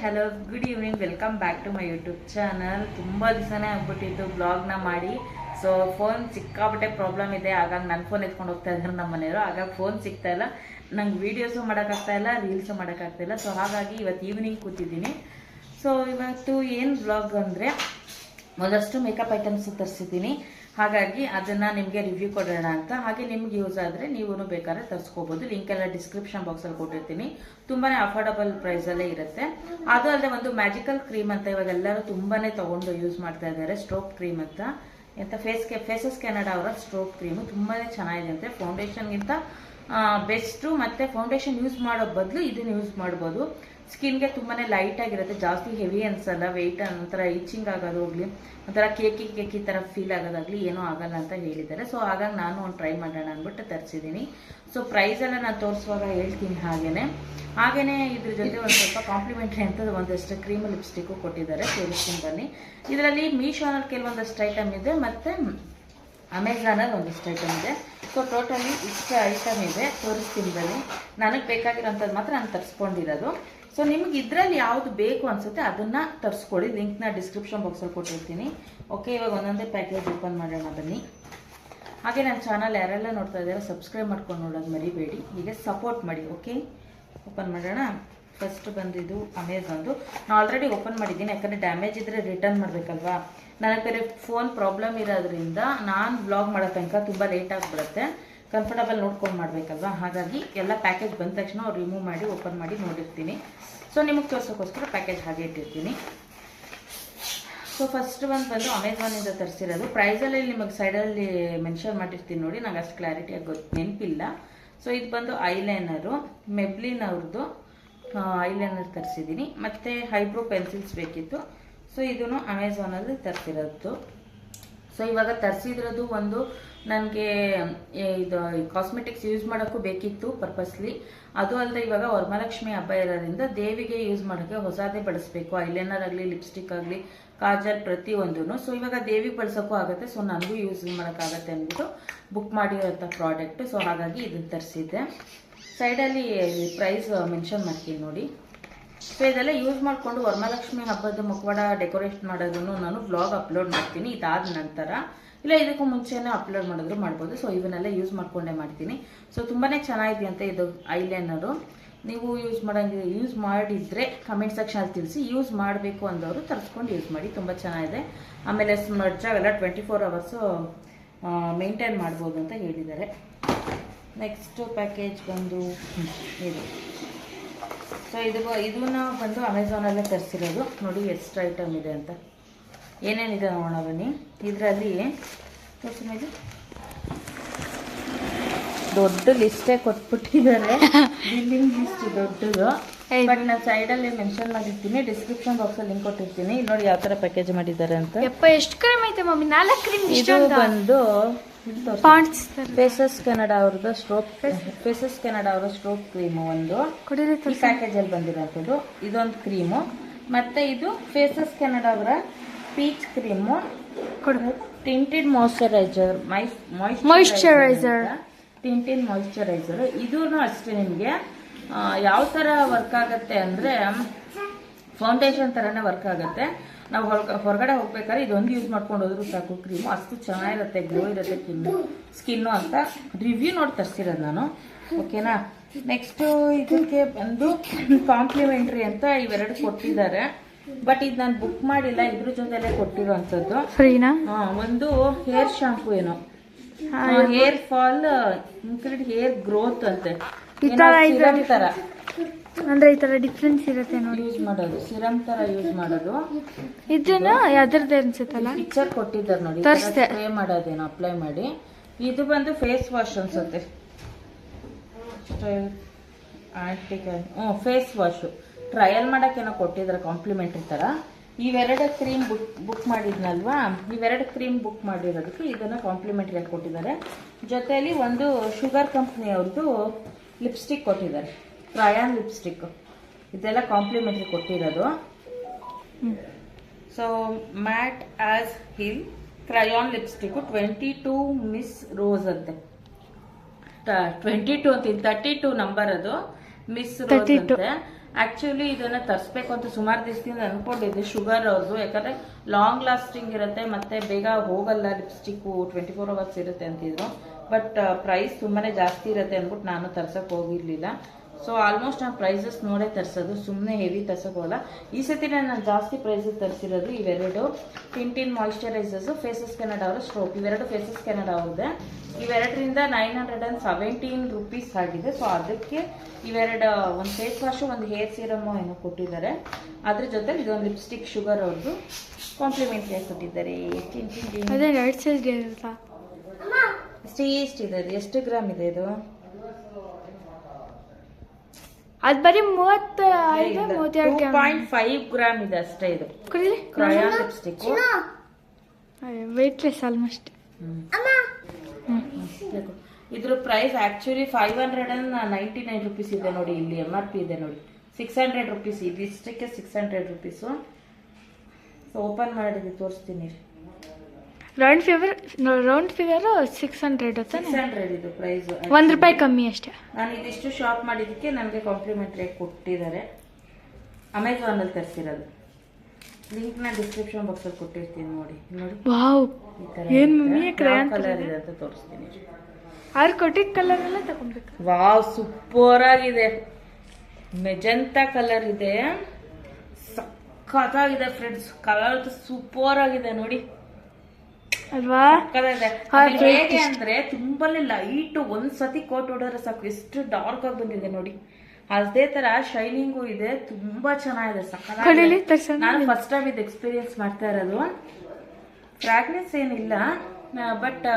Hello, good evening. Welcome back to my YouTube channel. ತುಂಬ ದಿವಸನೇ ಆಗ್ಬಿಟ್ಟಿತ್ತು ಬ್ಲಾಗ್ನ ಮಾಡಿ. ಸೊ ಫೋನ್ ಸಿಕ್ಕಾಬಿಟ್ಟೆ ಪ್ರಾಬ್ಲಮ್ ಇದೆ. ಹಾಗಾಗಿ ನನ್ನ ಫೋನ್ ಎತ್ಕೊಂಡು ಹೋಗ್ತಾ ಇದ್ದಾರೆ ನಮ್ಮ ಮನೆಯವರು. ಹಾಗಾಗಿ ಫೋನ್ ಸಿಗ್ತಾ ಇಲ್ಲ, ನಂಗೆ ವೀಡಿಯೋಸು ಮಾಡೋಕ್ಕಾಗ್ತಾ ಇಲ್ಲ, ರೀಲ್ಸು ಮಾಡೋಕ್ಕಾಗ್ತಾ ಇಲ್ಲ. ಸೊ ಹಾಗಾಗಿ ಇವತ್ತು ಈವ್ನಿಂಗ್ ಕೂತಿದ್ದೀನಿ. ಸೊ ಇವತ್ತು ಏನು ಬ್ಲಾಗ್ ಅಂದರೆ, ಒಂದಷ್ಟು ಮೇಕಪ್ ಐಟಮ್ಸ್ ತರಿಸಿದ್ದೀನಿ. ಹಾಗಾಗಿ ಅದನ್ನು ನಿಮಗೆ ರಿವ್ಯೂ ಕೊಡೋಣ ಅಂತ. ಹಾಗೆ ನಿಮ್ಗೆ ಯೂಸ್ ಆದರೆ ನೀವು ಬೇಕಾದ್ರೆ ತರಿಸ್ಕೋಬೋದು. ಲಿಂಕ್ ಎಲ್ಲ ಡಿಸ್ಕ್ರಿಪ್ಷನ್ ಬಾಕ್ಸಲ್ಲಿ ಕೊಟ್ಟಿರ್ತೀನಿ. ತುಂಬಾ ಅಫೋರ್ಡಬಲ್ ಪ್ರೈಸಲ್ಲೇ ಇರುತ್ತೆ. ಅದು ಅಲ್ಲದೆ ಒಂದು ಮ್ಯಾಜಿಕಲ್ ಕ್ರೀಮ್ ಅಂತ ಇವಾಗ ಎಲ್ಲರೂ ತುಂಬಾ ತೊಗೊಂಡು ಯೂಸ್ ಮಾಡ್ತಾ ಇದ್ದಾರೆ. ಸ್ಟ್ರೋಕ್ ಕ್ರೀಮ್ ಅಂತ ಫೇಸಸ್ ಕೆನಡಾ ಅವರ ಸ್ಟ್ರೋಕ್ ಕ್ರೀಮು ತುಂಬಾ ಚೆನ್ನಾಗಿದೆ ಅಂತೆ. ಫೌಂಡೇಶನ್ಗಿಂತ ಬೆಸ್ಟು. ಮತ್ತು ಫೌಂಡೇಶನ್ ಯೂಸ್ ಮಾಡೋ ಬದಲು ಇದನ್ನು ಯೂಸ್ ಮಾಡ್ಬೋದು. ಸ್ಕಿನ್ಗೆ ತುಂಬಾ ಲೈಟ್ ಆಗಿರುತ್ತೆ, ಜಾಸ್ತಿ ಹೆವಿ ಅನ್ಸಲ್ಲ. ವೆಯ್ಟ್ ಒಂಥರ ಇಚಿಂಗ್ ಆಗೋದು ಹೋಗ್ಲಿ, ಒಂಥರ ಕೇಕಿ ಥರ ಫೀಲ್ ಆಗೋದಾಗಲಿ ಏನೂ ಆಗಲ್ಲ ಅಂತ ಹೇಳಿದ್ದಾರೆ. ಸೊ ಹಾಗಾಗಿ ನಾನು ಒಂದು ಟ್ರೈ ಮಾಡೋಣ ಅಂದ್ಬಿಟ್ಟು ತರಿಸಿದ್ದೀನಿ. ಸೊ ಪ್ರೈಸ್ ಎಲ್ಲ ನಾನು ತೋರಿಸುವಾಗ ಹೇಳ್ತೀನಿ. ಹಾಗೇನೆ ಇದ್ರ ಜೊತೆ ಒಂದು ಸ್ವಲ್ಪ ಕಾಂಪ್ಲಿಮೆಂಟ್ರಿ ಅಂತ ಒಂದಷ್ಟು ಕ್ರೀಮ್ ಲಿಪ್ಸ್ಟಿಕ್ಕು ಕೊಟ್ಟಿದ್ದಾರೆ. ತೋರಿಸ್ತೀನಿ ಬನ್ನಿ. ಇದರಲ್ಲಿ ಮೀಶೋನಲ್ಲಿ ಕೆಲವೊಂದಷ್ಟು ಐಟಮ್ ಇದೆ, ಮತ್ತು ಅಮೆಝಾನಲ್ಲಿ ಒಂದಿಷ್ಟು ಐಟಮ್ ಇದೆ. ಸೊ ಟೋಟಲಿ ಇಷ್ಟು ಐಟಮ್ ಇದೆ, ತೋರಿಸ್ತೀನಿ ಬನ್ನಿ. ನನಗೆ ಬೇಕಾಗಿರೋಂಥದ್ದು ಮಾತ್ರ ನಾನು ತರಿಸ್ಕೊಂಡಿರೋದು. ಸೊ ನಿಮ್ಗೆ ಇದರಲ್ಲಿ ಯಾವುದು ಬೇಕು ಅನಿಸುತ್ತೆ ಅದನ್ನು ತರಿಸ್ಕೊಳ್ಳಿ. ಲಿಂಕ್ನ ಡಿಸ್ಕ್ರಿಪ್ಷನ್ ಬಾಕ್ಸಲ್ಲಿ ಕೊಟ್ಟಿರ್ತೀನಿ. ಓಕೆ, ಇವಾಗ ಒಂದೊಂದೇ ಪ್ಯಾಕೇಜ್ ಓಪನ್ ಮಾಡೋಣ ಬನ್ನಿ. ಹಾಗೆ ನನ್ನ ಚಾನಲ್ ಯಾರೆಲ್ಲ ನೋಡ್ತಾ ಇದ್ದಾರೆ ಸಬ್ಸ್ಕ್ರೈಬ್ ಮಾಡ್ಕೊಂಡು ನೋಡೋದು ಮರಿಬೇಡಿ. ಹೀಗೆ ಸಪೋರ್ಟ್ ಮಾಡಿ. ಓಕೆ, ಓಪನ್ ಮಾಡೋಣ. ಫಸ್ಟ್ ಬಂದಿದ್ದು ಅಮೆಝಾನ್ದು. ನಾನು ಆಲ್ರೆಡಿ ಓಪನ್ ಮಾಡಿದ್ದೀನಿ, ಯಾಕಂದರೆ ಡ್ಯಾಮೇಜ್ ಇದ್ದರೆ ರಿಟರ್ನ್ ಮಾಡಬೇಕಲ್ವಾ. ನನಗೆ ಬೇರೆ ಫೋನ್ ಪ್ರಾಬ್ಲಮ್ ಇರೋದ್ರಿಂದ ನಾನು ವ್ಲಾಗ್ ಮಾಡೋ ತನಕ ತುಂಬ ಲೇಟ್ ಆಗಿಬಿಡುತ್ತೆ. ಕಂಫರ್ಟಬಲ್ ನೋಡ್ಕೊಂಡು ಮಾಡಬೇಕಲ್ವಾ. ಹಾಗಾಗಿ ಎಲ್ಲ ಪ್ಯಾಕೇಜ್ ಬಂದ ತಕ್ಷಣ ಅವ್ರು ರಿಮೂವ್ ಮಾಡಿ ಓಪನ್ ಮಾಡಿ ನೋಡಿರ್ತೀನಿ. ಸೊ ನಿಮಗೆ ತೋರ್ಸೋಕ್ಕೋಸ್ಕರ ಪ್ಯಾಕೇಜ್ ಹಾಗೆ ಇಟ್ಟಿರ್ತೀನಿ. ಸೊ ಫಸ್ಟ್ ಬಂದು ಅಮೆಝಾನಿಂದ ತರಿಸಿರೋದು. ಪ್ರೈಸಲ್ಲಿ ನಿಮಗೆ ಸೈಡಲ್ಲಿ ಮೆನ್ಷನ್ ಮಾಡಿರ್ತೀನಿ ನೋಡಿ, ನಂಗೆ ಅಷ್ಟು ಕ್ಲಾರಿಟಿಯಾಗಿ ನೆನಪಿಲ್ಲ. ಸೊ ಇದು ಬಂದು ಐಲೈನರು, ಮೆಬ್ಲಿನ್ ಅವ್ರದ್ದು ಐಲೈನರ್ ತರಿಸಿದ್ದೀನಿ. ಮತ್ತು ಐಬ್ರೋ ಪೆನ್ಸಿಲ್ಸ್ ಬೇಕಿತ್ತು. ಸೊ ಇದನ್ನು ಅಮೆಝಾನಲ್ಲಿ ತರಿಸಿರೋದು. ಸೊ ಇವಾಗ ತರಿಸಿದ್ರದ್ದು ಒಂದು ನನಗೆ ಇದು ಕಾಸ್ಮೆಟಿಕ್ಸ್ ಯೂಸ್ ಮಾಡೋಕ್ಕೂ ಬೇಕಿತ್ತು ಪರ್ಪಸ್ಲಿ. ಅದು ಅಲ್ಲದೆ ಇವಾಗ ವರಮಹಾಲಕ್ಷ್ಮಿ ಹಬ್ಬ ಇರೋದ್ರಿಂದ ದೇವಿಗೆ ಯೂಸ್ ಮಾಡೋಕ್ಕೆ ಹೊಸದೇ ಬಳಸಬೇಕು. ಐಲೈನರ್ ಆಗಲಿ, ಲಿಪ್ಸ್ಟಿಕ್ ಆಗಲಿ, ಕಾಜಲ್ ಪ್ರತಿಯೊಂದೂ. ಸೊ ಇವಾಗ ದೇವಿಗೆ ಬಳಸೋಕ್ಕೂ ಆಗುತ್ತೆ. ಸೊ ನನಗೂ ಯೂಸ್ ಮಾಡೋಕ್ಕಾಗತ್ತೆ ಅಂದ್ಬಿಟ್ಟು ಬುಕ್ ಮಾಡಿರೋಂಥ ಪ್ರಾಡಕ್ಟ್. ಸೊ ಹಾಗಾಗಿ ಇದನ್ನು ತರಿಸಿದ್ದೆ. ಸೈಡಲ್ಲಿ ಪ್ರೈಸ್ ಮೆನ್ಷನ್ ಮಾಡ್ತೀನಿ ನೋಡಿ. ಸೊ ಇದೆಲ್ಲ ಯೂಸ್ ಮಾಡಿಕೊಂಡು ವರಮಹಾಲಕ್ಷ್ಮಿ ಹಬ್ಬದ ಮುಖವಾಡ ಡೆಕೋರೇಟ್ ಮಾಡೋದನ್ನು ನಾನು ವ್ಲಾಗ್ ಅಪ್ಲೋಡ್ ಮಾಡ್ತೀನಿ. ಇದಾದ ನಂತರ ಇಲ್ಲ ಇದಕ್ಕೂ ಮುಂಚೆನೇ ಅಪ್ಲೋಡ್ ಮಾಡಿದ್ರು ಮಾಡ್ಬೋದು. ಸೊ ಇವನ್ನೆಲ್ಲ ಯೂಸ್ ಮಾಡಿಕೊಂಡೇ ಮಾಡ್ತೀನಿ. ಸೊ ತುಂಬಾ ಚೆನ್ನಾಗಿದೆಯಂತೆ ಇದು ಐಲೈನರು. ನೀವು ಯೂಸ್ ಮಾಡಿದರೆ ಕಮೆಂಟ್ ಸೆಕ್ಷನಲ್ಲಿ ತಿಳಿಸಿ. ಯೂಸ್ ಮಾಡಬೇಕು ಅಂದವರು ತರಿಸ್ಕೊಂಡು ಯೂಸ್ ಮಾಡಿ, ತುಂಬ ಚೆನ್ನಾಗಿದೆ. ಆಮೇಲೆ ಸ್ಮಡ್ಜ್ ಆಗಲ್ಲ, 24 ಅವರ್ಸು ಮೇಂಟೈನ್ ಮಾಡ್ಬೋದು ಅಂತ ಹೇಳಿದ್ದಾರೆ. ನೆಕ್ಸ್ಟ್ ಪ್ಯಾಕೇಜ್ ಬಂದು ಇದು. ಸೊ ಇದನ್ನ ಬಂದು ಅಮೆಝಾನಲ್ಲೇ ತರಿಸಿರೋದು. ನೋಡಿ ಎಷ್ಟು ಐಟಮ್ ಇದೆ ಅಂತ, ಏನೇನಿದೆ ನೋಡೋಣ ಬನ್ನಿ. ಇದರಲ್ಲಿ ಇದು ದೊಡ್ಡ ಲಿಸ್ಟೇ ಕೊಟ್ಬಿಟ್ಟಿದ್ದಾರೆ. ಬಿಲ್ಲಿಂಗ್ ಲಿಸ್ಟ್ ದೊಡ್ಡದು. ಬಟ್ ನಾನು ಸೈಡಲ್ಲಿ ಮೆನ್ಷನ್ ಮಾಡಿರ್ತೀನಿ, ಡಿಸ್ಕ್ರಿಪ್ಷನ್ ಬಾಕ್ಸಲ್ಲಿ ಲಿಂಕ್ ಕೊಟ್ಟಿರ್ತೀನಿ. ನೋಡಿ ಯಾವ ಥರ ಪ್ಯಾಕೇಜ್ ಮಾಡಿದ್ದಾರೆ ಅಂತ. ಎಷ್ಟು ಕ್ರೀಮ್ ಐತೆ ಮಮ್ಮಿ? 4 ಕ್ರೀಮ್. ಇದು ಬಂದು ಫೇಸಸ್ ಕೆನಡಾ ಅವ್ರದ್ದು ಸ್ಟ್ರೋಕ್ ಕ್ರೀಮು ಒಂದು ಈ ಪ್ಯಾಕೇಜಲ್ಲಿ ಬಂದಿರೋಂಥದ್ದು. ಇದೊಂದು ಕ್ರೀಮು. ಮತ್ತೆ ಇದು ಫೇಸಸ್ ಕೆನಡಾ ಅವರ ಪೀಚ್ ಕ್ರೀಮು, ಟಿಂಟೆಡ್ ಮಾಯಿಶ್ಚರೈಸರ್. ಇದೂ ಅಷ್ಟೇ. ನಿಮಗೆ ಯಾವ ಥರ ವರ್ಕ್ ಆಗುತ್ತೆ ಅಂದರೆ ಫೌಂಡೇಶನ್ ಥರನೇ ವರ್ಕ್ ಆಗುತ್ತೆ. ನಾವು ಹೊರಗಡೆ ಹೋಗ್ಬೇಕಾದ್ರೆ ಇದೊಂದು ಯೂಸ್ ಮಾಡ್ಕೊಂಡು ಹೋದ್ರು ಸಾಕು. ಕ್ರೀಮು ಅಷ್ಟು ಚೆನ್ನಾಗಿರುತ್ತೆ, ಗ್ಲೋ ಇರುತ್ತೆ ಸ್ಕಿನ್ನು ಅಂತ ರಿವ್ಯೂ ನೋಡಿ ತರಿಸಿರೋದು ನಾನು. ಓಕೆನಾ. ನೆಕ್ಸ್ಟು ಇದಕ್ಕೆ ಬಂದು ಕಾಂಪ್ಲಿಮೆಂಟ್ರಿ ಅಂತ ಇವೆರಡು ಕೊಟ್ಟಿದ್ದಾರೆ. ಬಟ್ ಇದು ನಾನು ಬುಕ್ ಮಾಡಿಲ್ಲ, ಇದ್ರ ಜೊತೆಲೆ ಕೊಟ್ಟಿರೋಂಥದ್ದು. ಫ್ರೀನಾ? ಒಂದು ಹೇರ್ ಶಾಂಪೂ ಏನೋ, ಹೇರ್ ಫಾಲ್ ಇನ್ಕ್ರೀಡ್ ಹೇರ್ ಗ್ರೋತ್ ಅಂತೆ, ಸಿರಮ್ ಥರ. ಅಂದ್ರೆ ಈ ತರ ಡಿಫ್ರೆನ್ಸ್ ಇರುತ್ತೆ ನೋಡಿ. ಯೂಸ್ ಮಾಡೋದು ಸಿರಮ್ ತರ ಯೂಸ್ ಮಾಡೋದು. ಇದನ್ನ ಯಾವ್ದ್ರದ್ದು ಅನ್ಸುತ್ತಲ್ಲ, ಪಿಕ್ಚರ್ ಕೊಟ್ಟಿದ್ದಾರೆ ನೋಡಿ, ಸ್ಪ್ರೇ ಮಾಡೋದೇನೋ ಅಪ್ಲೈ ಮಾಡಿ. ಇದು ಬಂದು ಫೇಸ್ ವಾಶ್ ಅನ್ಸುತ್ತೆ, ಫೇಸ್ ವಾಶು ಟ್ರಯಲ್ ಮಾಡೋಕ್ಕೇನೋ ಕೊಟ್ಟಿದ್ದಾರೆ ಕಾಂಪ್ಲಿಮೆಂಟ್ರಿ ಥರ. ಇವೆರಡು ಕ್ರೀಮ್ ಬುಕ್ ಮಾಡಿದ್ನಲ್ವಾ, ಇವೆರಡು ಕ್ರೀಮ್ ಬುಕ್ ಮಾಡಿರೋದಕ್ಕೆ ಇದನ್ನು ಕಾಂಪ್ಲಿಮೆಂಟ್ರಿಯಾಗಿ ಕೊಟ್ಟಿದ್ದಾರೆ. ಜೊತೆಯಲ್ಲಿ ಒಂದು ಶುಗರ್ ಕಂಪ್ನಿ ಅವ್ರದ್ದು ಲಿಪ್ಸ್ಟಿಕ್ ಕೊಟ್ಟಿದ್ದಾರೆ, ಕ್ರಯಾನ್ ಲಿಪ್ಸ್ಟಿಕ್. ಇದೆಲ್ಲ ಕಾಂಪ್ಲಿಮೆಂಟ್ರಿ ಕೊಟ್ಟಿರೋದು. So matte as hell crayon lipstick 22 miss rose ಅಂತೆ. 22 ಅಂತೀನಿ, 32 ನಂಬರ್ ಅದು ಮಿಸ್ ರೋಸ್ ಅಂತೆ. ಆ್ಯಕ್ಚುಲಿ ಇದನ್ನು ತರಿಸ್ಬೇಕು ಅಂತ ಸುಮಾರು ದಿವಸದಿಂದ ಅಂದ್ಕೊಂಡಿದ್ದೆ ಶುಗರ್ ಅವ್ರದ್ದು, ಯಾಕಂದರೆ ಲಾಂಗ್ ಲಾಸ್ಟಿಂಗ್ ಇರುತ್ತೆ ಮತ್ತು ಬೇಗ ಹೋಗಲ್ಲ ಲಿಪ್ಸ್ಟಿಕ್ಕು 24 ಅವರ್ಸ್ ಇರುತ್ತೆ ಅಂತಿದ್ರು. ಬಟ್ ಪ್ರೈಸ್ ತುಂಬಾ ಜಾಸ್ತಿ ಇರುತ್ತೆ ಅಂದ್ಬಿಟ್ಟು ನಾನು ತರ್ಸೋಕ್ಕೆ ಹೋಗಿರಲಿಲ್ಲ. ಸೊ ಆಲ್ಮೋಸ್ಟ್ ನಾನು ಪ್ರೈಸಸ್ ನೋಡೇ ತರಿಸೋದು, ಸುಮ್ಮನೆ ಹೆವಿ ತರ್ಸೋಕೆ ಹೋಗಲ್ಲ. ಈ ಸತಿ ನಾನು ಜಾಸ್ತಿ ಪ್ರೈಸಸ್ ತರಿಸಿರೋದು ಇವೆರಡು ಟಿಂಟಿನ್ ಮಾಯಿಶ್ಚರೈಸರ್ಸು, ಫೇಸಸ್ ಕೆನಡಾ ಅವರ ಸ್ಟ್ರೋಕ್. ಇವೆರಡು ಫೇಸಸ್ ಕೆನಡಾ ಅವ್ರದ್ದೆ. ಇವೆರಡರಿಂದ 917 ರುಪೀಸ್ ಆಗಿದೆ. ಸೊ ಅದಕ್ಕೆ ಇವೆರಡು ಒಂದು ಫೇಸ್ ವಾಶು, ಒಂದು ಹೇರ್ ಸೀರಮು ಏನೋ ಕೊಟ್ಟಿದ್ದಾರೆ. ಅದ್ರ ಜೊತೆ ಇದೊಂದು ಲಿಪ್ಸ್ಟಿಕ್ ಶುಗರ್ ಅವ್ರದ್ದು ಕಾಂಪ್ಲಿಮೆಂಟ್ರಿಯಾಗಿ ಕೊಟ್ಟಿದ್ದಾರೆ. ಅದೇ ಎರಡು ಸೈಜ್ ಇರುತ್ತಾ? ಇದೆ. ಎಷ್ಟು ಗ್ರಾಮ್ ಇದೆ ಇದು? ಅದು ಬರೀ 32.5 ಗ್ರಾಮ್ ಇದೆ ಅಷ್ಟೇ. ಇದು ಕುಡಿಲಿ ಕ್ರಯಾನ್ ಲಿಪ್ಸ್ಟಿಕ್, ವೆಯ್ಟ್ಲೆಸ್ ಆಲ್ಮೋಸ್ಟ್. ಇದ್ರ ಪ್ರೈಸ್ ಆಕ್ಚುಲಿ 599 ರುಪೀಸ್ ಇದೆ ನೋಡಿ. ಇಲ್ಲಿ MRP ಇದೆ ನೋಡಿ 600 ರುಪೀಸ್. ಇದಿಷ್ಟಕ್ಕೆ 600 ರುಪೀಸು. ಸೊ ಓಪನ್ ಮಾಡಿದ್ವಿ, ತೋರಿಸ್ತೀನಿ. ರೌಂಡ್ ಫಿಗರ್ 600 ಇದು ಪ್ರೈಸ್. ₹1 ಕಮ್ಮಿ ಅಷ್ಟೇ. ನಾನು ಇದಿಷ್ಟು ಶಾಪ್ ಮಾಡಿದ್ದಕ್ಕೆ ನನಗೆ ಕಾಂಪ್ಲಿಮೆಂಟ್ರಿ ಕೊಟ್ಟಿದ್ದಾರೆ. ಅಮೆಝಾನ್ ಅಲ್ಲಿ ತರಿಸಿರೋದು. ಲಿಂಕ್ ನ ಡಿಸ್ಕ್ರಿಪ್ಷನ್ ಬಾಕ್ಸ್ ಅಲ್ಲಿ ಕೊಟ್ಟಿರ್ತೀನಿ ನೋಡಿ. ವಾವ್, ಏನ್ ಮಮ್ಮಿ ಕ್ರಯಾನ್ ಕಲರ್ ಇದೆ ಅಂತ ತೋರಿಸ್ತೀನಿ. ಅವ್ರು ಕೊಟ್ಟಿದ್ದ ಕಲರ್ ಎಲ್ಲ ತಗೊಬೇಕು. ವಾವ್, ಸೂಪರ್ ಆಗಿದೆ. ಮೆಜೆಂಟಾ ಕಲರ್ ಇದೆ, ಸಖತ್ತಾಗಿದೆ ಫ್ರೆಂಡ್ಸ್. ಕಲರ್ ಸೂಪರ್ ಆಗಿದೆ ನೋಡಿ ಅಲ್ವಾ? ಹೇಗೆ ಅಂದ್ರೆ ತುಂಬಾನೇ ಲೈಟ್, ಒಂದ್ಸತಿ ಕೋಟ್ ಹೊಡೆದ್ರೆ ಸಾಕು ಎಷ್ಟು ಡಾರ್ಕ್ ಆಗಿ ಬಂದಿದೆ ನೋಡಿ. ಅದೇ ತರ ಶೈನಿಂಗು ಇದೆ, ತುಂಬಾ ಚೆನ್ನಾಗಿದೆ, ಸಕ್ಕತ್ತಾಗಿದೆ. ನಾನು ಫಸ್ಟ್ ಟೈಮ್ ಇದು ಎಕ್ಸ್ಪೀರಿಯನ್ಸ್ ಮಾಡ್ತಾ ಇರೋದು. ಫ್ರಾಗ್ರೆನ್ಸ್ ಏನಿಲ್ಲ, ಬಟ್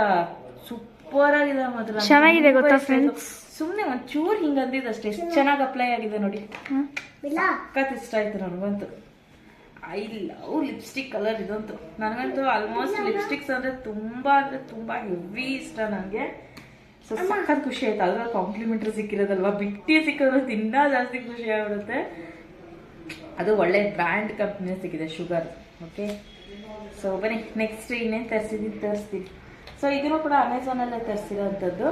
ಸೂಪರ್ ಆಗಿದೆ ಮಾತ್ರ. ಚೆನ್ನಾಗಿದೆ ಗೊತ್ತಾ ಫ್ರೆಂಡ್ಸ್? ಸುಮ್ನೆ ಒಂಚೂರು ಹಿಂಗ್ ಅಂದಿದ್ದಷ್ಟೇ, ಎಷ್ಟು ಚೆನ್ನಾಗಿ ಅಪ್ಲೈ ಆಗಿದೆ ನೋಡಿ. ಸಖತ್ ಇಷ್ಟ ಆಯ್ತು ನನಗಂತೂ. ಐ ಲವ್ ಲಿಪ್ಸ್ಟಿಕ್ ಕಲರ್ ಇದಂತೂ. ನನಗಂತೂ ಆಲ್ಮೋಸ್ಟ್ ಲಿಪ್ಸ್ಟಿಕ್ಸ್ ಅಂದರೆ ತುಂಬ ಹೆವಿ ಇಷ್ಟ ನನಗೆ. ಸೊ ಸಖತ್ ಖುಷಿ ಆಯ್ತು. ಅದ್ರಲ್ಲಿ ಕಾಂಪ್ಲಿಮೆಂಟ್ರಿ ಸಿಕ್ಕಿರೋದಲ್ವಾ, ಬಿಟ್ಟಿ ಸಿಕ್ಕಿರೋದು ಇನ್ನೂ ಜಾಸ್ತಿ ಖುಷಿ ಆಗ್ಬಿಡುತ್ತೆ. ಅದು ಒಳ್ಳೆ ಬ್ರ್ಯಾಂಡ್ ಕಂಪ್ನಿ ಸಿಕ್ಕಿದೆ ಶುಗರ್. ಓಕೆ, ಸೊ ಬನ್ನಿ ನೆಕ್ಸ್ಟ್ ಇನ್ನೇನು ತರಿಸ್ತೀನಿ. ಸೊ ಇದನ್ನು ಕೂಡ ಅಮೆಝಾನಲ್ಲೇ ತರಿಸಿರೋಂಥದ್ದು.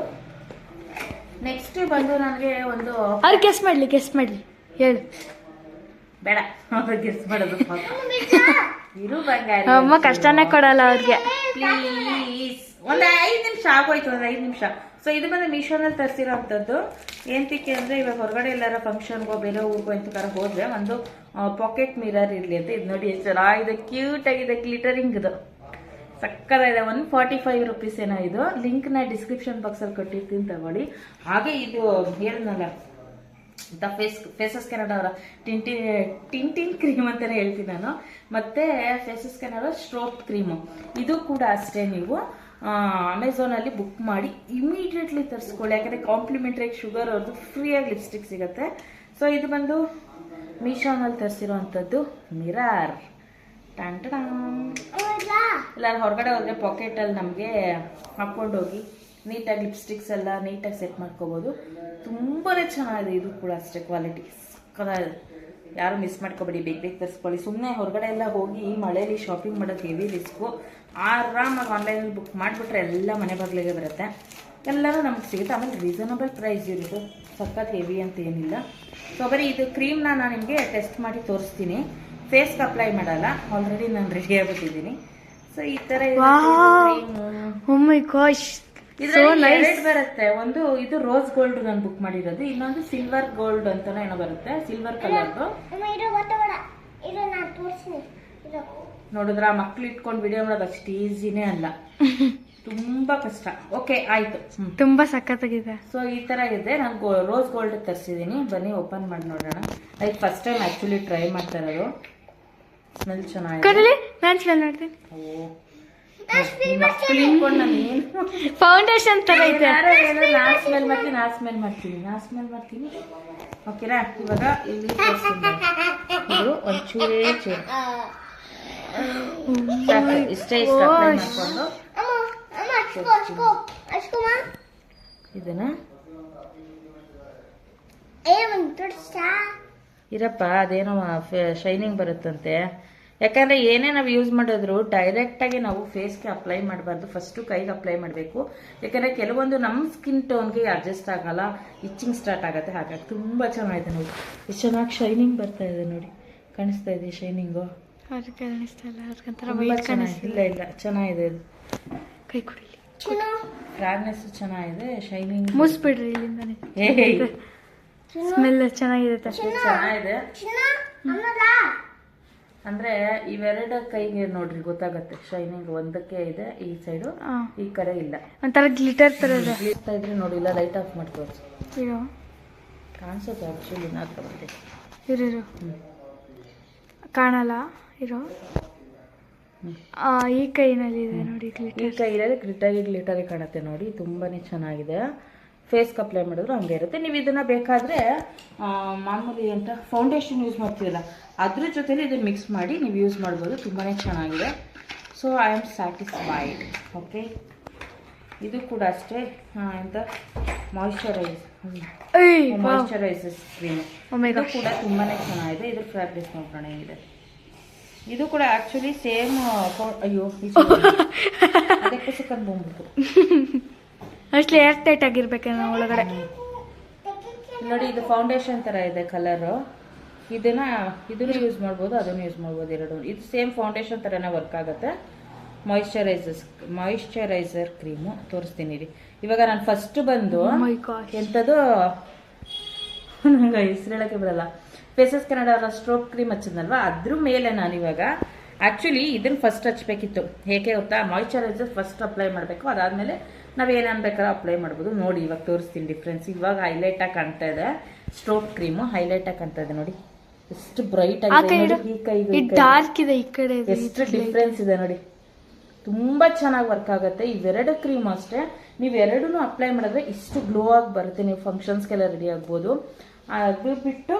ನೆಕ್ಸ್ಟ್ ಬಂದು ನನಗೆ ಒಂದು ಗೆಸ್ ಮಾಡಲಿ ಹೇಳು. ಬೇಡ, ಗೆಸ್ ಮಾಡೋದು ಇರು ಬಂಗಾರಿ. ಅಮ್ಮ ಕಷ್ಟನೇ ಕೊಡಲ್ಲ ಅವ್ರಿಗೆ. ಪ್ಲೀಸ್ ಒಂದು 5 ನಿಮಿಷ ಆಗೋಯ್ತು, ಒಂದು 5 ನಿಮಿಷ. ಸೊ ಇದು ಬಂದು ಮೀಶೋನಲ್ಲಿ ತರಿಸಿರೋಂಥದ್ದು. ಏನಕ್ಕೆ ಅಂದರೆ ಇವಾಗ ಹೊರಗಡೆ ಎಲ್ಲಾರ ಫಂಕ್ಷನ್ಗೋ ಬೇರೆ ಊರಿಗೋ ಇಂಥಕಾರ ಹೋದರೆ ಒಂದು ಪಾಕೆಟ್ ಮಿರರ್ ಇರಲಿ ಅಂತ. ಇದು ನೋಡಿ ಎಷ್ಟು ಚೆನ್ನಾಗಿದೆ, ಕ್ಯೂಟ್ ಆಗಿದೆ, ಗ್ಲಿಟರಿಂಗ್ದು ಸಕ್ಕದಾಗಿದೆ. 145 ರುಪೀಸ್ ಏನೋ ಇದು. ಲಿಂಕ್ನ ಡಿಸ್ಕ್ರಿಪ್ಷನ್ ಬಾಕ್ಸಲ್ಲಿ ಕೊಟ್ಟಿರ್ತೀನಿ, ತಗೊಳ್ಳಿ. ಹಾಗೆ ಇದು ಹೇಳಿದ್ನಲ್ಲ ದ ಫೇಸಸ್ ಕೆನಡಾ ಅವರ ಟಿಂಟಿನ್ ಕ್ರೀಮ್ ಅಂತಾನೆ ಹೇಳ್ತೀನಿ ನಾನು. ಮತ್ತೆ ಫೇಸಸ್ ಕೆನಡಾ ಸ್ಟ್ರೋಕ್ ಕ್ರೀಮು, ಇದು ಕೂಡ ಅಷ್ಟೇ. ನೀವು ಅಮೆಝಾನಲ್ಲಿ ಬುಕ್ ಮಾಡಿ ಇಮಿಡಿಯೇಟ್ಲಿ ತರಿಸ್ಕೊಳ್ಳಿ, ಯಾಕಂದರೆ ಕಾಂಪ್ಲಿಮೆಂಟ್ರಿ ಶುಗರ್ ಅವ್ರದ್ದು ಫ್ರೀಯಾಗಿ ಲಿಪ್ಸ್ಟಿಕ್ ಸಿಗುತ್ತೆ. ಸೊ ಇದು ಬಂದು ಮೀಶೋನಲ್ಲಿ ತರಿಸಿರೋವಂಥದ್ದು ಮಿರರ್. ಎಲ್ಲರೂ ಹೊರಗಡೆ ಹೋದರೆ ಪಾಕೆಟಲ್ಲಿ ನಮಗೆ ಹಾಕ್ಕೊಂಡೋಗಿ ನೀಟಾಗಿ ಲಿಪ್ಸ್ಟಿಕ್ಸ್ ಎಲ್ಲ ನೀಟಾಗಿ ಸೆಟ್ ಮಾಡ್ಕೋಬೋದು. ತುಂಬಾ ಚೆನ್ನಾಗಿದೆ. ಇದು ಕೂಡ ಅಷ್ಟೇ ಕ್ವಾಲಿಟಿ ಸಕ್ಕತ್ತಾಗಿದೆ. ಯಾರು ಮಿಸ್ ಮಾಡ್ಕೊಬೇಡಿ, ಬೇಗ ತರಿಸ್ಕೊಳ್ಳಿ. ಸುಮ್ಮನೆ ಹೊರಗಡೆ ಎಲ್ಲ ಹೋಗಿ ಮಳೆಯಲ್ಲಿ ಶಾಪಿಂಗ್ ಮಾಡೋದು ಹೆವಿ ರಿಸ್ಕು. ಆರಾಮಾಗಿ ಆನ್ಲೈನಲ್ಲಿ ಬುಕ್ ಮಾಡಿಬಿಟ್ರೆ ಎಲ್ಲ ಮನೆ ಬಾಗಿಲಿಗೆ ಬರುತ್ತೆ, ಎಲ್ಲರೂ ನಮಗೆ ಸಿಗುತ್ತೆ. ಆಮೇಲೆ ರೀಸನಬಲ್ ಪ್ರೈಸ್ ಇರೋದು, ಸಖತ್ ಹೆವಿ ಅಂತ ಏನಿಲ್ಲ. ಸೊ ಬರೀ ಇದು ಕ್ರೀಮ್ನ ನಾನು ನಿಮಗೆ ಟೆಸ್ಟ್ ಮಾಡಿ ತೋರಿಸ್ತೀನಿ. ಫೇಸ್ಗೆ ಅಪ್ಲೈ ಮಾಡಲ್ಲ, ಆಲ್ರೆಡಿ ನಾನು ರೆಡಿ ಆಗಿಬಿಟ್ಟಿದ್ದೀನಿ. ಸೊ ಈ ಥರ ಎರಡು ಬರುತ್ತೆ. ಒಂದು ಇದು ರೋಸ್ ಗೋಲ್ಡ್ ನಾನು ಬುಕ್ ಮಾಡಿರೋದು, ಇನ್ನೊಂದು ಸಿಲ್ವರ್ ಗೋಲ್ಡ್ ಅಂತಾನೆ ಏನೋ ಬರುತ್ತೆ, ಸಿಲ್ವರ್ ಕಲರ್ದು. ನೋಡಿದ್ರ ಮಕ್ಳು ಇಟ್ಕೊಂಡು ವಿಡಿಯೋ ಮಾಡೋದು ಅಷ್ಟು ಈಸಿನೇ ಅಲ್ಲ, ತುಂಬಾ ಕಷ್ಟ. ಓಕೆ ಆಯ್ತು, ತುಂಬಾ ಸಖತ್ತಾಗಿದೆ. ಸೊ ಈ ತರ ಇದೆ. ನಾನು ರೋಸ್ ಗೋಲ್ಡ್ ತರಿಸಿದ್ದೀನಿ. ಬನ್ನಿ ಓಪನ್ ಮಾಡಿ ನೋಡೋಣ. Like first time actually try ಮಾಡ್ತಾ ಇರೋದು. ಸ್ಮೆಲ್ ಚೆನ್ನಾಗಿದೆ. ನಾನು ಸ್ಮೆಲ್ ಮಾಡ್ತೀನಿ. ಮಕ್ಕಳು ಇಟ್ಕೊಂಡು ನಾನು ಏನು ಫೌಂಡೇಶನ್ ತರ ಇದೆ. ನಾ ಸ್ಮೆಲ್ ಮಾಡ್ತೀನಿ. ಓಕೆನಾ? ಇವಾಗ ಇಲ್ಲಿ ಇದು ಒಂಚೂರೇ ಚೂರು ಇಷ್ಟೇ ಅಪ್ಲೈ ಮಾಡ್ಕೊಂಡು ಇದನ್ನ ಇರಪ್ಪ, ಅದೇನೋ ಶೈನಿಂಗ್ ಬರುತ್ತಂತೆ. ಯಾಕಂದರೆ ಏನೇ ನಾವು ಯೂಸ್ ಮಾಡಿದ್ರು ಡೈರೆಕ್ಟಾಗಿ ನಾವು ಫೇಸ್ಗೆ ಅಪ್ಲೈ ಮಾಡಬಾರ್ದು, ಫಸ್ಟು ಕೈಗೆ ಅಪ್ಲೈ ಮಾಡಬೇಕು. ಯಾಕಂದರೆ ಕೆಲವೊಂದು ನಮ್ಮ ಸ್ಕಿನ್ ಟೋನ್ಗೆ ಅಡ್ಜಸ್ಟ್ ಆಗಲ್ಲ, ಇಚ್ಚಿಂಗ್ ಸ್ಟಾರ್ಟ್ ಆಗುತ್ತೆ. ಹಾಗಾಗಿ ತುಂಬ ಚೆನ್ನಾಗಿದೆ ನೋಡಿ, ಎಷ್ಟು ಚೆನ್ನಾಗಿ ಶೈನಿಂಗ್ ಬರ್ತಾ ಇದೆ ನೋಡಿ, ಕಾಣಿಸ್ತಾ ಇದೆ ಶೈನಿಂಗು. ಇಲ್ಲ ಇಲ್ಲ ಚೆನ್ನಾಗಿದೆ ಇದು, ಕೈ ಕುಡಿಲಿ, ಫ್ರಾಗ್ನೆಸ್ ಚೆನ್ನಾಗಿದೆ, ಶೈನಿಂಗ್ ಮುಸ್ಬಿಡ್ರಿ ಇಲ್ಲಿಂದಾನೆ. ಸ್ಮೆಲ್ ಚೆನ್ನಾಗಿದೆ, ಚೆನ್ನಾಗಿದೆ. ಅಂದ್ರೆ ಇವೆರಡ ಕೈಗೆ ನೋಡ್ರಿ ಗೊತ್ತಾಗತ್ತೆ ಶೈನಿಂಗ್, ಒಂದಕ್ಕೆ ಇದೆ ಈ ಸೈಡು, ಈ ಕಡೆ ಇಲ್ಲ, ಒಂಥರ ಗ್ಲಿಟರ್ ತರ ಇದ್ರೆ ನೋಡಿ. ಇಲ್ಲ ಲೈಟ್ ಆಫ್ ಮಾಡಿ ತೋರಿಸು, ಇರೋ ಕಾಣಿಸುತ್ತೆ ಆಕ್ಚುಲಿ ನಾ ತಗೊಂಡೆ ಇರೋ ಕಾಣಲ್ಲ ಇರೋ. ಈ ಕೈನಲ್ಲಿ ಇದೆ ನೋಡಿ, ಈ ಕೈಯಲ್ಲಿ ಗ್ಲಿಟರಿ ಕಾಣುತ್ತೆ ನೋಡಿ, ತುಂಬಾನೇ ಚೆನ್ನಾಗಿದೆ. ಫೇಸ್ಗೆ ಅಪ್ಲೈ ಮಾಡಿದ್ರು ಹಂಗೆ ಇರುತ್ತೆ. ನೀವು ಇದನ್ನ ಬೇಕಾದ್ರೆ ಮಾಮೂಲಿ ಅಂತ ಫೌಂಡೇಶನ್ ಯೂಸ್ ಮಾಡ್ತೀವಲ್ಲ ಅದ್ರ ಜೊತೆಲಿ ಇದನ್ನ ಮಿಕ್ಸ್ ಮಾಡಿ ನೀವು ಯೂಸ್ ಮಾಡ್ಬೋದು, ತುಂಬಾನೇ ಚೆನ್ನಾಗಿದೆ. So I am satisfied. Okay, ಇದು ಕೂಡ ಅಷ್ಟೇ ಎಂತ ಮಾಯಿಶ್ಚರೈಸಸ್ ಕ್ರೀಮ್, ಇದು ಕೂಡ ತುಂಬಾನೇ ಚೆನ್ನಾಗಿದೆ. ಇದ್ರ ಫ್ಯಾಬ್ರಿಕ್ ನೋಡೋಣ ಹೇಗಿದೆ. ಇದು ಕೂಡ ಆಕ್ಚುಲಿ ಸೇಮ್. ಅಯ್ಯೋ ಅದಕ್ಕೆ ಸಿಕ್ಕಂದು ಬಂದ್ಬಿಟ್ಟು ಅಷ್ಟು ಏರ್ ಟೈಟ್ ಆಗಿರ್ಬೇಕೇನೋ ಒಳಗಡೆ. ನೋಡಿ ಇದು ಫೌಂಡೇಶನ್ ತರ ಇದೆ ಕಲರು. ಇದನ್ನು ಯೂಸ್ ಮಾಡ್ಬೋದು, ಅದನ್ನು ಯೂಸ್ ಮಾಡ್ಬೋದು, ಎರಡು. ಇದು ಸೇಮ್ ಫೌಂಡೇಶನ್ ತರನೇ ವರ್ಕ್ ಆಗುತ್ತೆ. ಮಾಯಿಶ್ಚರೈಸರ್ ಕ್ರೀಮು ತೋರಿಸ್ತೀನಿ ರೀ. ಇವಾಗ ನಾನು ಫಸ್ಟ್ ಬಂದು ಎಂಥದ್ದು ನಂಗೆ ಹೆಸರು ಹೇಳಕ್ಕೆ ಬರಲ್ಲ, ಫೇಸಸ್ ಕೆನಡಾ ಸ್ಟ್ರೋಕ್ ಕ್ರೀಮ್ ಹಚ್ಚಿದ್ನಲ್ವಾ, ಅದ್ರ ಮೇಲೆ ನಾನು ಇವಾಗ ಆ್ಯಕ್ಚುಲಿ ಇದನ್ನ ಫಸ್ಟ್ ಹಚ್ಬೇಕಿತ್ತು. ಹೇಗೆ ಗೊತ್ತಾ, ಮಾಯಿಶ್ಚರೈಸರ್ ಫಸ್ಟ್ ಅಪ್ಲೈ ಮಾಡಬೇಕು, ಅದಾದಮೇಲೆ ನಾವೇನು ಬೇಕಾದ್ರೂ ಅಪ್ಲೈ ಮಾಡ್ಬೋದು. ನೋಡಿ ಇವಾಗ ತೋರಿಸ್ತೀನಿ ಡಿಫ್ರೆನ್ಸ್. ಇವಾಗ ಹೈಲೈಟಾಗಿ ಕಾಣ್ತಾ ಇದೆ ಸ್ಟ್ರೋಕ್ ಕ್ರೀಮು, ಹೈಲೈಟಾಗಿ ಕಾಣ್ತಾ ಇದೆ ನೋಡಿ, ಎಷ್ಟು ಬ್ರೈಟ್ ಆಗಿದೆ. ಈ ಕೈಗೆ ಡಾರ್ಕ್ ಇದೆ, ಈ ಕಡೆ ಎಷ್ಟು ಡಿಫ್ರೆನ್ಸ್ ಇದೆ ನೋಡಿ, ತುಂಬಾ ಚೆನ್ನಾಗಿ ವರ್ಕ್ ಆಗುತ್ತೆ. ಇವೆರಡು ಕ್ರೀಮ್ ಅಷ್ಟೇ, ನೀವು ಎರಡೂ ಅಪ್ಲೈ ಮಾಡಿದ್ರೆ ಇಷ್ಟು ಗ್ಲೋ ಆಗಿ ಬರುತ್ತೆ. ನೀವು ಫಂಕ್ಷನ್ಸ್ಗೆಲ್ಲ ರೆಡಿ ಆಗ್ಬೋದು. ಅದು ಬಿಟ್ಟು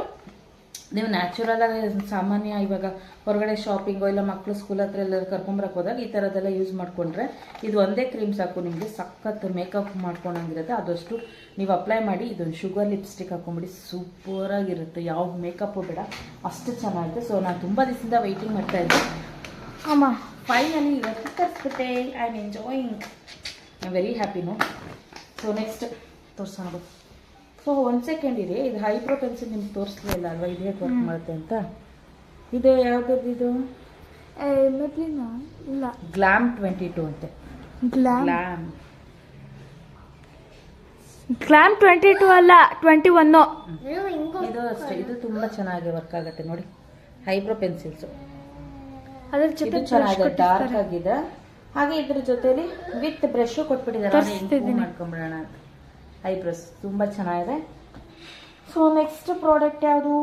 ನೀವು ನ್ಯಾಚುರಲ್ ಆಗಿ ಸಾಮಾನ್ಯ ಇವಾಗ ಹೊರಗಡೆ ಶಾಪಿಂಗೋ ಇಲ್ಲ ಮಕ್ಕಳು ಸ್ಕೂಲ್ ಹತ್ರ ಎಲ್ಲ ಕರ್ಕೊಂಬರಕ್ಕೆ ಹೋದಾಗ ಈ ಥರದ್ದೆಲ್ಲ ಯೂಸ್ ಮಾಡಿಕೊಂಡ್ರೆ ಇದು ಒಂದೇ ಕ್ರೀಮ್ ಸಾಕು ನಿಮಗೆ, ಸಖತ್ ಮೇಕಪ್ ಮಾಡ್ಕೊಂಡಂಗಿರುತ್ತೆ. ಅದಷ್ಟು ನೀವು ಅಪ್ಲೈ ಮಾಡಿ ಇದೊಂದು ಶುಗರ್ ಲಿಪ್ಸ್ಟಿಕ್ ಹಾಕೊಂಬಿಡಿ, ಸೂಪರಾಗಿರುತ್ತೆ. ಯಾವ ಮೇಕಪ್ಪು ಬೇಡ, ಅಷ್ಟು ಚೆನ್ನಾಗಿದೆ. ಸೊ ನಾನು ತುಂಬ ದಿವಸದಿಂದ ವೆಯ್ಟಿಂಗ್ ಮಾಡ್ತಾ ಇದ್ದೆ. ಅಮ್ಮ ಫೈನಲಿ ಇವತ್ತು ತರಿಸ್ಬಿಟ್ಟೆ. I am enjoying, I am very happy. No so next ತೋರಿಸೋಣ. ಸೊ 1 ಸೆಕೆಂಡ್ ಇರಿ, ಇದು ಹೈಬ್ರೋ ಪೆನ್ಸಿಲ್ ನಿಮ್ಗೆ ತೋರಿಸ್ಲಿಲ್ಲ ಅಲ್ವಾ, ಇದು ಹೇಗೆ ವರ್ಕ್ ಮಾಡುತ್ತೆ ಅಂತ. ಇದು ಯಾವ್ದು? ಇದು ಇಲ್ಲ, ಗ್ಲಾಮ್ 22 ಅಂತೆ. ಗ್ಲಾಮ್ 22 ಅಲ್ಲ, 21. ಇದು ಅಷ್ಟೇ, ಇದು ತುಂಬಾ ಚೆನ್ನಾಗಿ ವರ್ಕ್ ಆಗುತ್ತೆ ನೋಡಿ. ಹೈಬ್ರೋ ಪೆನ್ಸಿಲ್ಸ್ ಅದ್ರ ಜೊತೆ ಚೆನ್ನಾಗಿದೆ, ಡಾರ್ಕ್ ಆಗಿದೆ. ಹಾಗೆ ಇದ್ರ ಜೊತೆಲಿ ವಿತ್ ಬ್ರಷ್ ಕೊಟ್ಬಿಟ್ಟಿದ್ದಾರೆ, ಮಾಡ್ಕೊಂಡ್ಬಿಡೋಣ ಅಂತ. ಐಬ್ರೋಸ್ ತುಂಬ ಚೆನ್ನಾಗಿದೆ. ಸೊ ನೆಕ್ಸ್ಟ್ ಪ್ರಾಡಕ್ಟ್ ಯಾವುದು?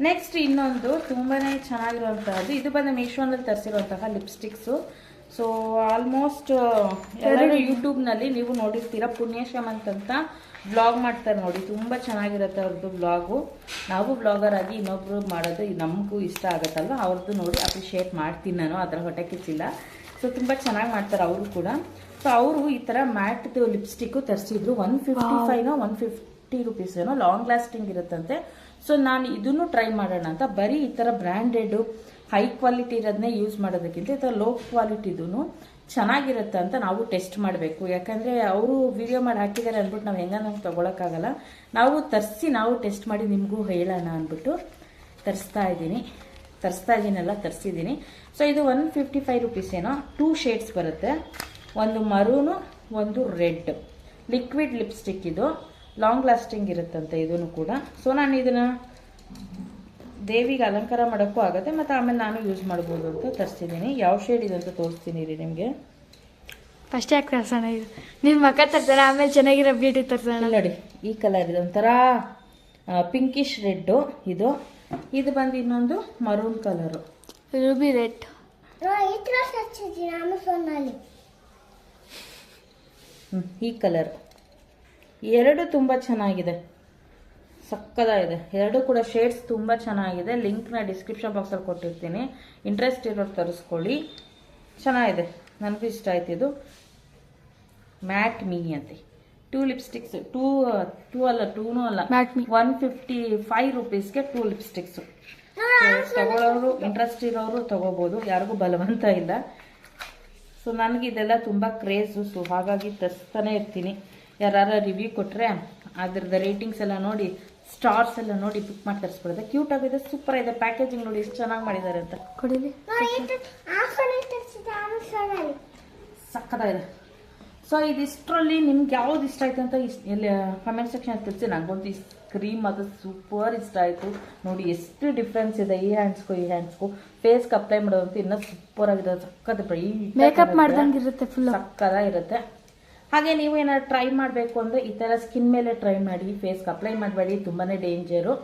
ನೆಕ್ಸ್ಟ್ ಇನ್ನೊಂದು ತುಂಬಾ ಚೆನ್ನಾಗಿರುವಂತಹದ್ದು, ಇದು ಬಂದು ಮೀಶೋನಲ್ಲಿ ತರಿಸಿರುವಂತಹ ಲಿಪ್ಸ್ಟಿಕ್ಸು. ಸೊ ಆಲ್ಮೋಸ್ಟ್ ಎಲ್ಲರೂ ಯೂಟ್ಯೂಬ್ನಲ್ಲಿ ನೀವು ನೋಡಿರ್ತೀರ, ಪುಣ್ಯಶ್ಯಾಮ್ ಅಂತ ವ್ಲಾಗ್ ಮಾಡ್ತಾರೆ ನೋಡಿ, ತುಂಬ ಚೆನ್ನಾಗಿರುತ್ತೆ ಅವ್ರದ್ದು ವ್ಲಾಗು. ನಾವು ವ್ಲಾಗರ್ ಆಗಿ ಇನ್ನೊಬ್ರು ಮಾಡೋದು ನಮಗೂ ಇಷ್ಟ ಆಗುತ್ತಲ್ವ, ಅವ್ರದ್ದು ನೋಡಿ ಅಪ್ರಿಷಿಯೇಟ್ ಮಾಡ್ತೀನಿ ನಾನು, ಅದರ ಹೊಟ್ಟೆ ಕಿಚ್ಚಿಲ್ಲ. ಸೊ ತುಂಬ ಚೆನ್ನಾಗಿ ಮಾಡ್ತಾರೆ ಅವರು ಕೂಡ. ಸೊ ಅವರು ಈ ಥರ ಮ್ಯಾಟ್ದು ಲಿಪ್ಸ್ಟಿಕ್ಕು ತರಿಸಿದ್ರು. 155 150 ರುಪೀಸ್ ಏನೋ, ಲಾಂಗ್ ಲಾಸ್ಟಿಂಗ್ ಇರುತ್ತಂತೆ. ಸೊ ನಾನು ಇದನ್ನು ಟ್ರೈ ಮಾಡೋಣ ಅಂತ, ಬರೀ ಈ ಥರ ಬ್ರ್ಯಾಂಡೆಡು ಹೈ ಕ್ವಾಲಿಟಿ ಇರೋದನ್ನೇ ಯೂಸ್ ಮಾಡೋದಕ್ಕಿಂತ ಈ ಥರ ಲೋ ಕ್ವಾಲಿಟಿದೂ ಚೆನ್ನಾಗಿರುತ್ತೆ ಅಂತ ನಾವು ಟೆಸ್ಟ್ ಮಾಡಬೇಕು. ಯಾಕಂದರೆ ಅವರು ವಿಡಿಯೋ ಮಾಡಿ ಹಾಕಿದ್ದಾರೆ ಅಂದ್ಬಿಟ್ಟು ನಾವು ಹೆಂಗ ನಮ್ಗೆ ತೊಗೊಳಕ್ಕಾಗಲ್ಲ. ನಾವು ತರಿಸಿ ನಾವು ಟೆಸ್ಟ್ ಮಾಡಿ ನಿಮಗೂ ಹೇಳೋಣ ಅಂದ್ಬಿಟ್ಟು ತರಿಸಿದ್ದೀನಿ. ಸೊ ಇದು 155 ರುಪೀಸ್ ಏನೋ. 2 ಶೇಡ್ಸ್ ಬರುತ್ತೆ, ಒಂದು ಮರೂನು ಒಂದು ರೆಡ್. ಲಿಕ್ವಿಡ್ ಲಿಪ್ಸ್ಟಿಕ್ ಇದು, ಲಾಂಗ್ ಲಾಸ್ಟಿಂಗ್ ಇರುತ್ತಂತೆ ಇದನ್ನು ಕೂಡ. ಸೊ ನಾನು ಇದನ್ನು ದೇವಿಗೆ ಅಲಂಕಾರ ಮಾಡೋಕ್ಕೂ ಆಗುತ್ತೆ, ಮತ್ತು ಆಮೇಲೆ ನಾನು ಯೂಸ್ ಮಾಡ್ಬೋದು ಅಂತ ತರಿಸಿದ್ದೀನಿ. ಯಾವ ಶೇಡ್ ಇದೆ ಅಂತ ತೋರಿಸ್ತೀನಿ ರೀ ನಿಮಗೆ. ಫಸ್ಟ್ ಯಾಕೆ ತರಿಸೋಣ, ಇದು ನಿಮ್ಮ ಮಕ್ಕ ತರ್ತಾರೆ, ಆಮೇಲೆ ಚೆನ್ನಾಗಿರೋ ಬ್ಯೂಟಿ ತರಿಸೋಣ. ನೋಡಿ ಈ ಕಲರ್ ಇದೆ, ಒಂಥರ ಪಿಂಕಿಶ್ ರೆಡ್ಡು. ಇದು ಬಂದು ಇನ್ನೊಂದು ಮರೂನ್ ಕಲರು, ರೂಬಿ ರೆಡ್. ಈ ಕಲರ್ ಎರಡು ತುಂಬ ಚೆನ್ನಾಗಿದೆ, ಸಕ್ಕದಾಗಿದೆ. ಎರಡು ಕೂಡ ಶೇಡ್ಸ್ ತುಂಬ ಚೆನ್ನಾಗಿದೆ. ಲಿಂಕ್ನ ಡಿಸ್ಕ್ರಿಪ್ಷನ್ ಬಾಕ್ಸಲ್ಲಿ ಕೊಟ್ಟಿರ್ತೀನಿ, ಇಂಟ್ರೆಸ್ಟ್ ಇರೋರು ತರಿಸ್ಕೊಳ್ಳಿ. ಚೆನ್ನಾಗಿದೆ, ನನಗೂ ಇಷ್ಟ ಆಯ್ತು. ಇದು ಮ್ಯಾಟ್ ಮೀ ಅಂತೆ. 2 ಲಿಪ್ಸ್ಟಿಕ್ಸ್, 2 ಅಲ್ಲ 155 ರುಪೀಸ್ಗೆ 2 ಲಿಪ್ಸ್ಟಿಕ್ಸು. ತಗೊಳ್ಳೋರು ಇಂಟ್ರೆಸ್ಟ್ ಇರೋರು ತಗೋಬೋದು, ಯಾರಿಗೂ ಬಲವಂತ ಇಲ್ಲ. ಸೊ ನನಗೆ ಇದೆಲ್ಲ ತುಂಬ ಕ್ರೇಜು. ಸೊ ಹಾಗಾಗಿ ತರಿಸ್ತಾನೆ ಇರ್ತೀನಿ. ಯಾರು ರಿವ್ಯೂ ಕೊಟ್ಟರೆ ಅದ್ರದ್ದು ರೇಟಿಂಗ್ಸ್ ಎಲ್ಲ ನೋಡಿ, ಸ್ಟಾರ್ಸ್ ಎಲ್ಲ ನೋಡಿ ಬುಕ್ ಮಾಡಿ ತರಿಸ್ಬಿಡೋದು. ಕ್ಯೂಟ್ ಆಗಿದೆ, ಸೂಪರ್ ಇದೆ. ಪ್ಯಾಕೇಜಿಂಗ್ ನೋಡಿ ಎಷ್ಟು ಚೆನ್ನಾಗಿ ಮಾಡಿದ್ದಾರೆ ಅಂತ. ಕೊಡಿಲಿ. ಸಕ್ಕತ್ತಾಗಿದೆ. ಸೊ ಇದಿಷ್ಟರಲ್ಲಿ ನಿಮ್ಗೆ ಯಾವ್ದು ಇಷ್ಟ ಆಯ್ತು ಅಂತ ಇಲ್ಲಿ ಕಮೆಂಟ್ ಸೆಕ್ಷನ್ ತಿಳಿಸಿ. ನನಗಂತೂ ಈ ಕ್ರೀಮ್ ಅದು ಸೂಪರ್ ಇಷ್ಟ ಆಯಿತು. ನೋಡಿ ಎಷ್ಟು ಡಿಫ್ರೆನ್ಸ್ ಇದೆ ಈ ಹ್ಯಾಂಡ್ಸ್ಗೂ ಫೇಸ್ಗೆ ಅಪ್ಲೈ ಮಾಡೋದಂತೂ ಇನ್ನೂ ಸೂಪರ್ ಆಗಿದೆ. ಸಕ್ಕತ್ ಮೇಕಪ್ ಮಾಡ್ದಂಗೆ ಇರುತ್ತೆ, ಫುಲ್ ಸಕ್ಕತ್ತಾಗಿರುತ್ತೆ. ಹಾಗೆ ನೀವು ಏನಾದ್ರು ಟ್ರೈ ಮಾಡಬೇಕು ಅಂದರೆ ಈ ಥರ ಸ್ಕಿನ್ ಮೇಲೆ ಟ್ರೈ ಮಾಡಿ, ಫೇಸ್ಗೆ ಅಪ್ಲೈ ಮಾಡಬೇಡಿ, ತುಂಬಾ ಡೇಂಜರು.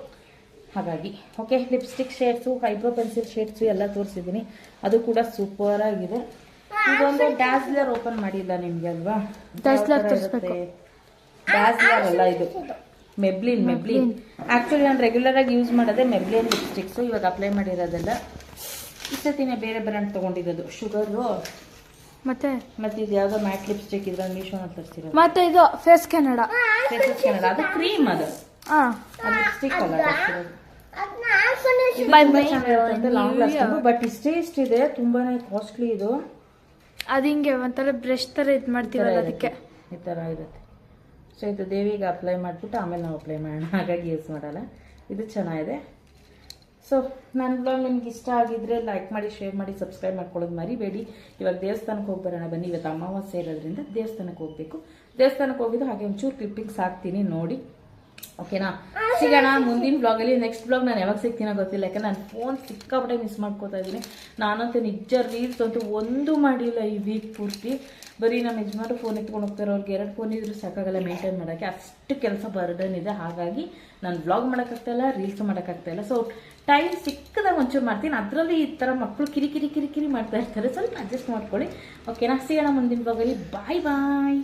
ಹಾಗಾಗಿ okay, lipstick shades, eyebrow pencil shades ಎಲ್ಲ ತೋರಿಸಿದ್ದೀನಿ. ಅದು ಕೂಡ ಸೂಪರ್ ಆಗಿದೆ. ಇದೊಂದು ಡ್ಯಾಸ್ಲರ್ ಓಪನ್ ಮಾಡಿಲ್ಲ ನಿಮ್ಗೆ ಅಲ್ವಾ? ಡ್ಯಾಸ್ಲರ್ ಅಲ್ಲ, ಇದು ಮೆಬ್ಲಿನ್. ಆಕ್ಚುಲಿ ನಾನು ರೆಗ್ಯುಲರ್ ಆಗಿ ಯೂಸ್ ಮಾಡೋದೇ ಮೆಬ್ಲಿನ್ ಲಿಪ್ಸ್ಟಿಕ್ಸು. ಇವಾಗ ಅಪ್ಲೈ ಮಾಡಿರೋದೆಲ್ಲ ಇಷ್ಟೊತ್ತಿನ ಬೇರೆ ಬ್ರ್ಯಾಂಡ್ ತೊಗೊಂಡಿರೋದು. ಶುಗರು ಮತ್ತೆ ಇದು ಯಾವುದೋ ಮ್ಯಾಟ್ ಲಿಪ್ಸ್ಟಿಕ್ ಇದ್ರಲ್ಲಿ ಮೀಶೋನಲ್ಲಿ ತರಿಸಿರೋದು. ಮತ್ತೆ ಇದು ಫೇಸ್ ಕೆನಡ, ಅದು ಕ್ರೀಮ್, ಅದು ಲಿಪ್ಸ್ಟಿಕ್ ಅಲ್ಲ ತರಿಸಿರೋದು. ಲಾಂಗ್ ಲಾಸ್ಟಿಂಗು, ಬಟ್ ಇಷ್ಟಿದೆ, ತುಂಬಾನೇ ಕಾಸ್ಟ್ಲಿ ಇದು. ಅದು ಹಿಂಗೆ ಒಂಥರ ಬ್ರಷ್ ಥರ ಇದು ಮಾಡ್ತಿರೋದು, ಅದಕ್ಕೆ ಈ ಥರ ಇರುತ್ತೆ. ಸೊ ಇದು ದೇವಿಗೆ ಅಪ್ಲೈ ಮಾಡಿಬಿಟ್ಟು ಆಮೇಲೆ ನಾವು ಅಪ್ಲೈ ಮಾಡೋಣ, ಹಾಗಾಗಿ ಯೂಸ್ ಮಾಡಲ್ಲ. ಇದು ಚೆನ್ನಾಗಿದೆ. ಸೊ ನನ್ನ ಬ್ಲಾಗ್ ನಿಮ್ಗೆ ಇಷ್ಟ ಆಗಿದ್ರೆ ಲೈಕ್ ಮಾಡಿ, ಶೇರ್ ಮಾಡಿ, ಸಬ್ಸ್ಕ್ರೈಬ್ ಮಾಡ್ಕೊಳ್ಳೋದು ಮರಿಬೇಡಿ. ಇವಾಗ ದೇವಸ್ಥಾನಕ್ಕೆ ಹೋಗಿ ಬರೋಣ ಬನ್ನಿ. ಇವತ್ತು ಅಮಾವಾಸ್ಯೆ ಇರೋದ್ರಿಂದ ದೇವಸ್ಥಾನಕ್ಕೆ ಹೋಗಬೇಕು. ದೇವಸ್ಥಾನಕ್ಕೆ ಹೋಗಿದ್ದು ಹಾಗೆ ಒಂಚೂರು ಕ್ಲಿಪ್ಪಿಂಗ್ಸ್ ಹಾಕ್ತೀನಿ ನೋಡಿ. ಓಕೆನಾ? ಸಿಗೋಣ ಮುಂದಿನ ಬ್ಲಾಗಲ್ಲಿ. ನೆಕ್ಸ್ಟ್ ಬ್ಲಾಗ್ ನಾನು ಯಾವಾಗ ಸಿಗ್ತೀನೋ ಗೊತ್ತಿಲ್ಲ, ಯಾಕಂದ್ರೆ ನಾನು ಫೋನ್ ಸಿಕ್ಕಾಪಟ್ಟೆ ಮಿಸ್ ಮಾಡ್ಕೋತಾ ಇದ್ದೀನಿ. ನಾನಂತೂ ನಿಜ ರೀಲ್ಸ್ ಅಂತೂ ಒಂದು ಮಾಡಿಲ್ಲ ಈ ವೀಕ್ ಪೂರ್ತಿ. ಬರೀ ನಮ್ಮ ಯಜಮಾನ್ರು ಫೋನ್ ಎತ್ಕೊಂಡು ಹೋಗ್ತಾರೆ. ಅವ್ರಿಗೆ 2 ಫೋನ್ ಇದ್ರೂ ಸಾಕಾಗಲ್ಲ ಮೇಂಟೈನ್ ಮಾಡೋಕ್ಕೆ, ಅಷ್ಟು ಕೆಲಸ ಬರ್ಡನ್ ಇದೆ. ಹಾಗಾಗಿ ನಾನು ಬ್ಲಾಗ್ ಮಾಡೋಕ್ಕಾಗ್ತಾಯಿಲ್ಲ, ರೀಲ್ಸ್ ಮಾಡೋಕ್ಕಾಗ್ತಾಯಿಲ್ಲ. ಸೊ ಟೈಮ್ ಸಿಕ್ಕದಾಗ ಒಂಚೂರು ಮಾಡ್ತೀನಿ. ಅದರಲ್ಲಿ ಈ ಥರ ಮಕ್ಕಳು ಕಿರಿಕಿರಿ ಮಾಡ್ತಾ ಇರ್ತಾರೆ, ಸ್ವಲ್ಪ ಅಡ್ಜಸ್ಟ್ ಮಾಡ್ಕೊಳ್ಳಿ. ಓಕೆನಾ? ಸಿಗೋಣ ಮುಂದಿನ ಬ್ಲಾಗಲ್ಲಿ. ಬಾಯ್ ಬಾಯ್.